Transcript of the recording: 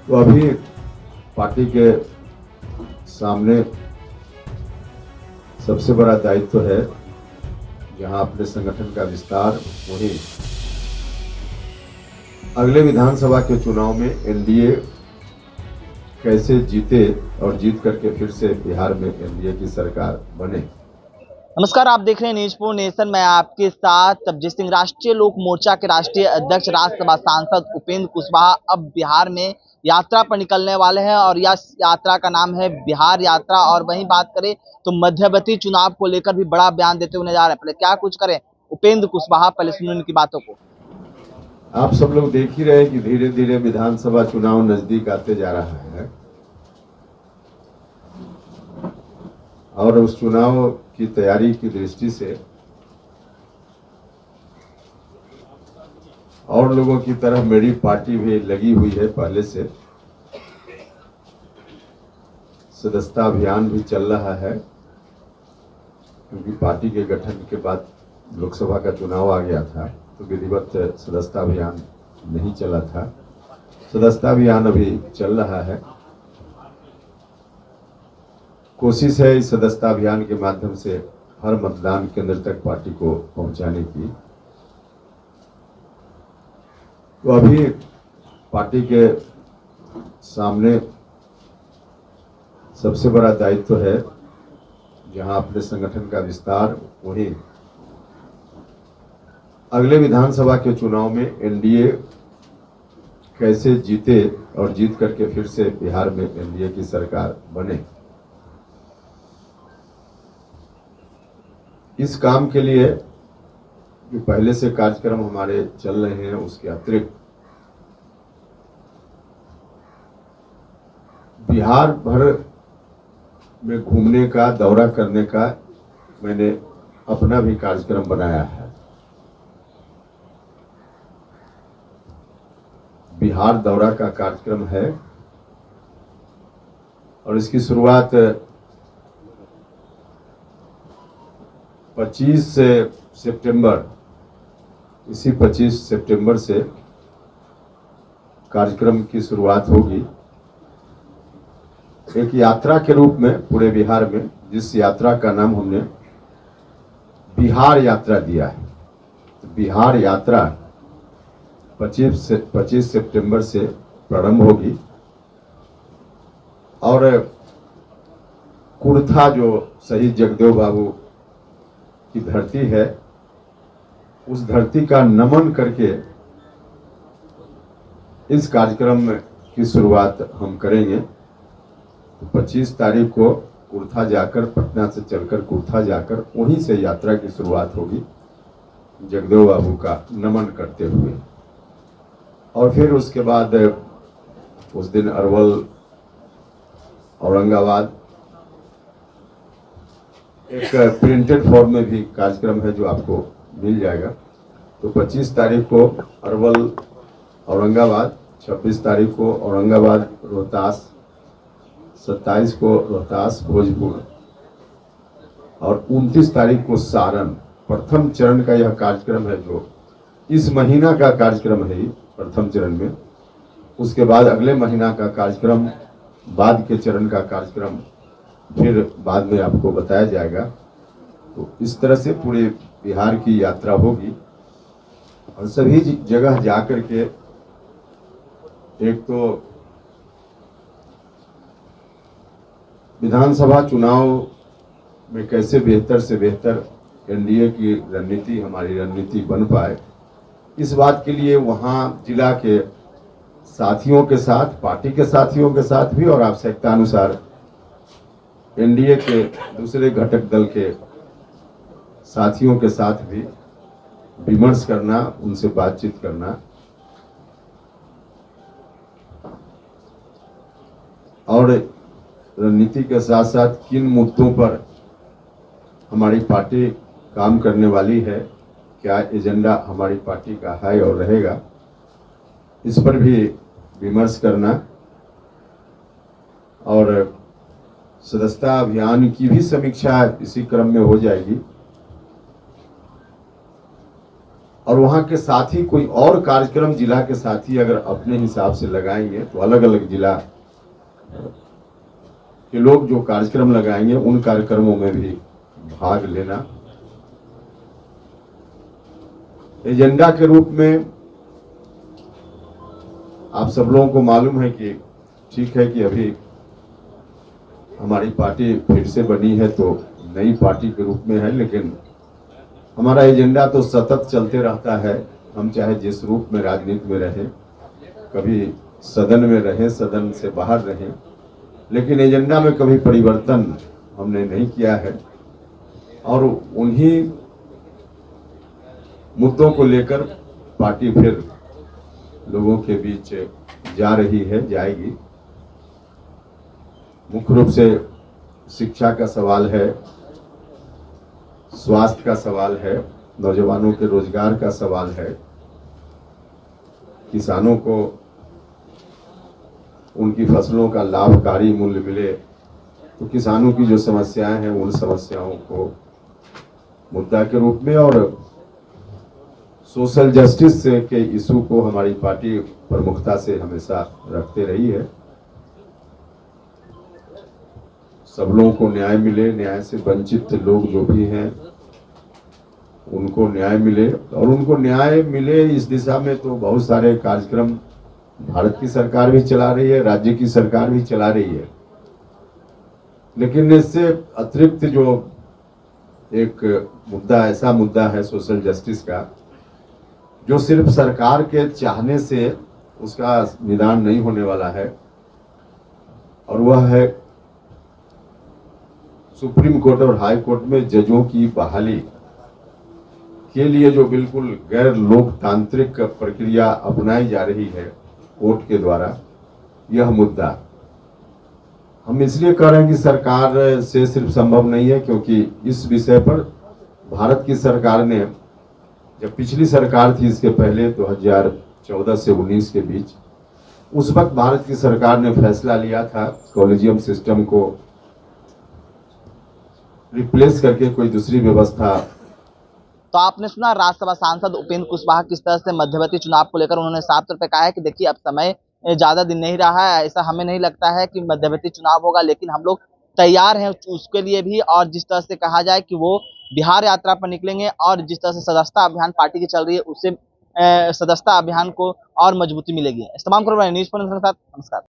तो अभी पार्टी के सामने सबसे बड़ा दायित्व है, जहां अपने संगठन का विस्तार, वहीं अगले विधानसभा के चुनाव में एनडीए कैसे जीते और जीत करके फिर से बिहार में एनडीए की सरकार बने। नमस्कार, आप देख रहे हैं न्यूज फॉर नेशन। मैं आपके साथ तबजीत सिंह। राष्ट्रीय लोक मोर्चा के राष्ट्रीय अध्यक्ष, राज्यसभा सांसद उपेंद्र कुशवाहा अब बिहार में यात्रा पर निकलने वाले हैं और यह यात्रा का नाम है बिहार यात्रा। और वहीं बात करें तो मध्यवर्ती चुनाव को लेकर भी बड़ा बयान देते हुए नजर आ रहे हैं। पहले क्या कुछ करें उपेंद्र कुशवाहा, पहले सुनिए उनकी बातों को। आप सब लोग देख ही रहे हैं कि धीरे धीरे विधानसभा चुनाव नजदीक आते जा रहा है और उस चुनाव की तैयारी की दृष्टि से और लोगों की तरह मेरी पार्टी भी लगी हुई है। पहले से सदस्यता अभियान भी चल रहा है, क्योंकि पार्टी के गठन के बाद लोकसभा का चुनाव आ गया था तो विधिवत सदस्यता अभियान नहीं चला था। सदस्यता अभियान अभी चल रहा है। कोशिश है इस सदस्यता अभियान के माध्यम से हर मतदान केंद्र तक पार्टी को पहुंचाने की। तो अभी पार्टी के सामने सबसे बड़ा दायित्व है, जहां अपने संगठन का विस्तार, वहीं अगले विधानसभा के चुनाव में एनडीए कैसे जीते और जीत करके फिर से बिहार में एनडीए की सरकार बने। इस काम के लिए जो पहले से कार्यक्रम हमारे चल रहे हैं, उसके अतिरिक्त बिहार भर में घूमने का, दौरा करने का मैंने अपना भी कार्यक्रम बनाया है। बिहार दौरा का कार्यक्रम है और इसकी शुरुआत 25 सितंबर, इसी 25 सितंबर से कार्यक्रम की शुरुआत होगी। एक यात्रा के रूप में पूरे बिहार में, जिस यात्रा का नाम हमने बिहार यात्रा दिया है। तो बिहार यात्रा 25 सितंबर से प्रारंभ होगी और कुर्था, जो शहीद जगदेव बाबू की धरती है, उस धरती का नमन करके इस कार्यक्रम की शुरुआत हम करेंगे। तो 25 तारीख को कुर्था जाकर, पटना से चलकर कुर्था जाकर वहीं से यात्रा की शुरुआत होगी, जगदेव बाबू का नमन करते हुए। और फिर उसके बाद उस दिन अरवल, औरंगाबाद, एक प्रिंटेड फॉर्म में भी कार्यक्रम है जो आपको मिल जाएगा। तो 25 तारीख को अरवल, औरंगाबाद, 26 तारीख को औरंगाबाद रोहतास, 27 को रोहतास भोजपुर और 29 तारीख को सारण। प्रथम चरण का यह कार्यक्रम है, जो इस महीना का कार्यक्रम है प्रथम चरण में। उसके बाद अगले महीना का कार्यक्रम, बाद के चरण का कार्यक्रम फिर बाद में आपको बताया जाएगा। तो इस तरह से पूरे बिहार की यात्रा होगी और सभी जगह जाकर के एक तो विधानसभा चुनाव में कैसे बेहतर से बेहतर एनडीए की रणनीति, हमारी रणनीति बन पाए, इस बात के लिए वहाँ जिला के साथियों के साथ, पार्टी के साथियों के साथ भी और आवश्यकता अनुसार एनडीए के दूसरे घटक दल के साथियों के साथ भी विमर्श करना, उनसे बातचीत करना और रणनीति के साथ साथ किन मुद्दों पर हमारी पार्टी काम करने वाली है, क्या एजेंडा हमारी पार्टी का है और रहेगा, इस पर भी विमर्श करना। और सदस्यता अभियान की भी समीक्षा इसी क्रम में हो जाएगी। और वहाँ के साथ ही कोई और कार्यक्रम जिला के साथ ही अगर अपने हिसाब से लगाएंगे तो अलग अलग जिला के लोग जो कार्यक्रम लगाएंगे उन कार्यक्रमों में भी भाग लेना। एजेंडा के रूप में आप सब लोगों को मालूम है कि ठीक है कि अभी हमारी पार्टी फिर से बनी है तो नई पार्टी के रूप में है, लेकिन हमारा एजेंडा तो सतत चलते रहता है। हम चाहे जिस रूप में राजनीति में रहें, कभी सदन में रहें, सदन से बाहर रहें, लेकिन एजेंडा में कभी परिवर्तन हमने नहीं किया है और उन्हीं मुद्दों को लेकर पार्टी फिर लोगों के बीच जा रही है, जाएगी। मुख्य रूप से शिक्षा का सवाल है, स्वास्थ्य का सवाल है, नौजवानों के रोजगार का सवाल है, किसानों को उनकी फसलों का लाभकारी मूल्य मिले, तो किसानों की जो समस्याएं हैं उन समस्याओं को मुद्दा के रूप में और सोशल जस्टिस के इशू को हमारी पार्टी प्रमुखता से हमेशा रखते रही है। सब लोगों को न्याय मिले, न्याय से वंचित लोग जो भी हैं उनको न्याय मिले और उनको न्याय मिले इस दिशा में तो बहुत सारे कार्यक्रम भारत की सरकार भी चला रही है, राज्य की सरकार भी चला रही है। लेकिन इससे अतिरिक्त जो एक मुद्दा, ऐसा मुद्दा है सोशल जस्टिस का, जो सिर्फ सरकार के चाहने से उसका निदान नहीं होने वाला है, और वह है सुप्रीम कोर्ट और हाई कोर्ट में जजों की बहाली के लिए जो बिल्कुल गैर लोकतांत्रिक प्रक्रिया अपनाई जा रही है कोर्ट के द्वारा, यह मुद्दा हम इसलिए कह रहे हैं कि सरकार से सिर्फ संभव नहीं है, क्योंकि इस विषय पर भारत की सरकार ने, जब पिछली सरकार थी इसके पहले 2014 से 19 के बीच, उस वक्त भारत की सरकार ने फैसला लिया था कॉलेजियम सिस्टम को रिप्लेस करके कोई दूसरी व्यवस्था। तो आपने सुना राज्यसभा सांसद उपेंद्र कुशवाहा किस तरह से मध्यवर्ती चुनाव को लेकर उन्होंने साफ तौर पर कहा है कि देखिए अब समय ज्यादा दिन नहीं रहा है, ऐसा हमें नहीं लगता है कि मध्यवर्ती चुनाव होगा, लेकिन हम लोग तैयार हैं उसके लिए भी। और जिस तरह से कहा जाए कि वो बिहार यात्रा पर निकलेंगे और जिस तरह से सदस्यता अभियान पार्टी की चल रही है उससे सदस्यता अभियान को और मजबूती मिलेगी। इस तमाम खबरों न्यूज़ पर के साथ नमस्कार।